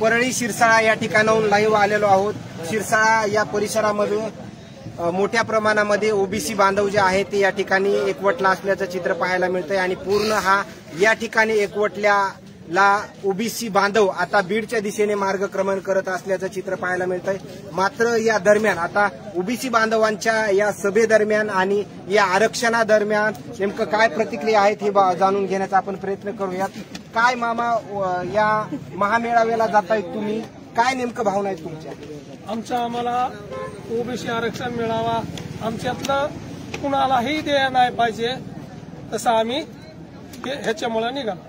परळी शिरसाळा या ठिकाणाहून लाईव्ह आलेलो आहोत। शिरसाळा या परिसरामध्ये मोठ्या प्रमाणामध्ये ओबीसी बांधव जे आहेत ते या ठिकाणी एकवटला असल्याचं चित्र पाहायला मिळतंय आणि पूर्ण हा या ठिकाणी एकवटल्याला ओबीसी बांधव आता बीडच्या दिशेने मार्गक्रमण करत असल्याचं चित्र पाहायला मिळतंय। मात्र या दरम्यान आता ओबीसी बांधवांच्या या सभेदरम्यान आणि या आरक्षणादरम्यान नेमकं काय प्रतिक्रिया आहेत हे जाणून घेण्याचा आपण प्रयत्न करूयात। काय मामा या महामेळाव्याला जातायत तुम्ही, काय नेमकं भावना आहेत तुमच्या? आम्हाला ओबीसी आरक्षण मिळावा, आमच्यातलं कुणालाही द्यायला नाही पाहिजे तसं आम्ही ह्याच्यामुळे निघालो।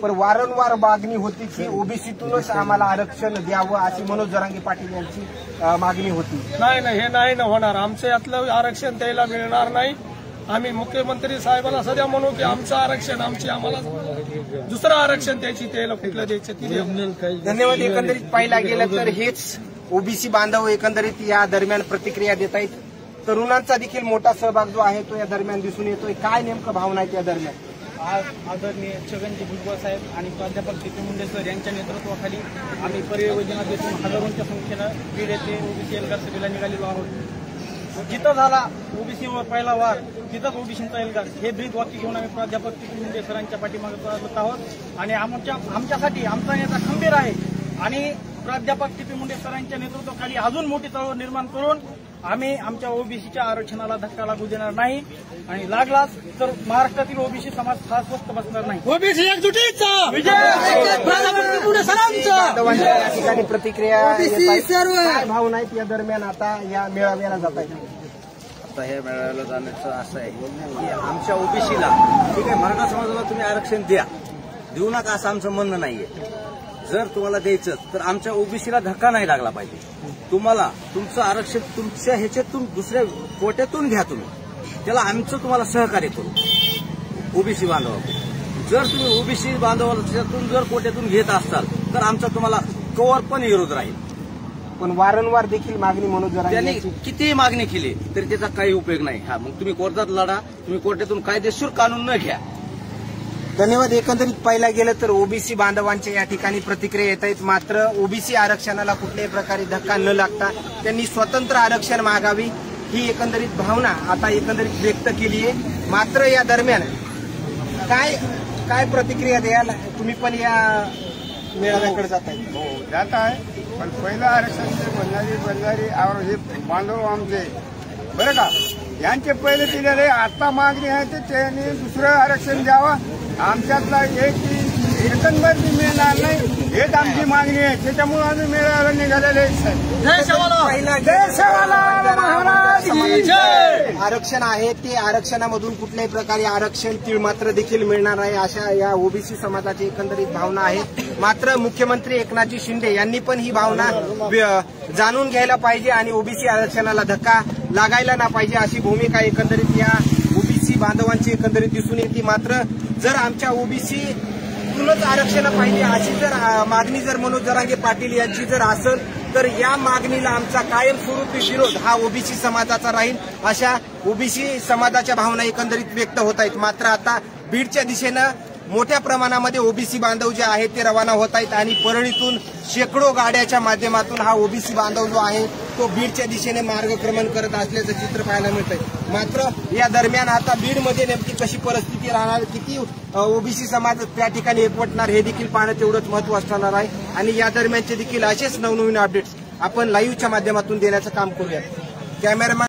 पण वारंवार मागणी होती की ओबीसीतूनच आम्हाला आरक्षण द्यावं अशी मनोज जरांगे पाटील यांची मागणी होती। नाही हे नाही होणार, आमचं यातलं आरक्षण द्यायला मिळणार नाही। आम्ही मुख्यमंत्री साहेबांना सध्या म्हणू की आमचं आरक्षण आम्हाला दुसरं आरक्षण द्यायची, त्याला कुठलं द्यायचं। धन्यवाद। एकंदरीत पाहिला गेलं तर हेच ओबीसी बांधव एकंदरीत या दरम्यान प्रतिक्रिया देत आहेत। तरुणांचा देखील मोठा सहभाग जो आहे तो या दरम्यान दिसून येतोय। काय नेमकं भावना आहे या दरम्यान? आज आदरणीय छगनजी भुजबळ साहेब आणि प्राध्यापक टी.पी. मुंडे सर यांच्या नेतृत्वाखाली आम्ही पर्याय योजनातून हजारोंच्या संख्येनं बीड येथे ओबीसी एल्गार सभेला निघालेलो आहोत। जिथं झाला ओबीसीवर पहिला वार तिथंच ओबीसीचा एल्गार हे ब्रीद वाक्य घेऊन आम्ही प्राध्यापक टी.पी. मुंडे सरांच्या पाठीमागे पळत आहोत आणि आमच्यासाठी आमचा नेता खंबीर आहे आणि प्राध्यापक टी.पी. मुंडे सरांच्या नेतृत्वाखाली अजून मोठी चळवळ निर्माण करून आम्ही आमच्या ओबीसीच्या आरक्षणाला धक्का लागू देणार नाही आणि लागलाच तर महाराष्ट्रातील ओबीसी समाज हा स्वस्त बसणार नाही। ओबीसी एकजुटीचा विजय। या ठिकाणी प्रतिक्रिया काय भावना आहेत या दरम्यान आता या मेळाव्याला जात आहेत? आता हे मेळाव्याला जाण्याचं असं आहे की आमच्या ओबीसीला ठीक आहे, मराठा समाजाला तुम्ही आरक्षण देऊ नका असं आमचं म्हणणं नाहीये। जर तुम्हाला द्यायचं तर आमच्या ओबीसीला धक्का नाही लागला पाहिजे। तुम्हाला तुमचं आरक्षण तुमच्या ह्याच्यातून दुसऱ्या कोट्यातून घ्या, तुम्ही त्याला आमचं तुम्हाला सहकार्य करू ओबीसी बांधवाला। जर तुम्ही ओबीसी बांधवाच्यातून जर कोट्यातून घेत असाल तर आमचा तुम्हाला कवर पण विरोध राहील। पण वारंवार देखील मागणी मनोज जरांगे त्यांनी कितीही मागणी केली तरी त्याचा काही उपयोग नाही। हा मग तुम्ही कोर्टात लढा, तुम्ही कोर्टातून कायदेशीर कानून न घ्या। धन्यवाद। एकंदरीत पाहिला गेलं तर ओबीसी बांधवांच्या या ठिकाणी प्रतिक्रिया येत आहेत। मात्र ओबीसी आरक्षणाला कुठल्याही प्रकारे धक्का न लागता त्यांनी स्वतंत्र आरक्षण मागावी ही एकंदरीत भावना आता एकंदरीत व्यक्त केली आहे। मात्र या दरम्यान काय प्रतिक्रिया द्याल तुम्ही? पण या मेळाव्याकडे जात आहे? हो जात आहे, पण पहिलं आरक्षण बनणारी हे बांधव आमचे बरं का यांचे पहिले दिलेले आता मागणी आहे ते त्यांनी दुसरं आरक्षण द्यावं। आमच्यातला एकंदर मिळणार नाही हेच आमची मागणी आहे, त्याच्यामुळे आम्ही मेळाव्याला निघालेले आरक्षण आहे ते आरक्षणामधून कुठल्याही प्रकारे आरक्षण तीळ मात्र देखील मिळणार आहे अशा या ओबीसी समाजाची एकंदरीत भावना आहे। मात्र मुख्यमंत्री एकनाथजी शिंदे यांनी पण ही भावना जाणून घ्यायला पाहिजे आणि ओबीसी आरक्षणाला धक्का लागायला ना पाहिजे अशी भूमिका एकंदरीत या ओबीसी बांधवांची एकंदरीत दिसून येते। मात्र जर आमच्या ओबीसीतूनच आरक्षण पाहिजे अशी जर मागणी जर मनोज जरांगे पाटील यांची जर असेल तर या मागणीला आमचा कायमस्वरूपी विरोध हा ओबीसी समाजाचा राहील अशा ओबीसी समाजाच्या भावना एकंदरीत व्यक्त होत आहेत। मात्र आता बीडच्या दिशेनं मोठ्या प्रमाणामध्ये ओबीसी बांधव जे आहेत ते रवाना होत आहेत आणि परळीतून शेकडो गाड्याच्या माध्यमातून हा ओबीसी बांधव जो आहे तो बीडच्या दिशेने मार्गक्रमण करत असल्याचं चित्र पाहायला मिळतंय। मात्र या दरम्यान आता बीडमध्ये नेमकी कशी परिस्थिती राहणार, किती ओबीसी समाज त्या ठिकाणी एकवटणार हे देखील पाहणं तेवढंच महत्त्वाचं असणार आहे आणि या दरम्यानचे देखील असेच नवनवीन अपडेट्स आपण लाईव्हच्या माध्यमातून देण्याचं काम करूया। कॅमेरामॅन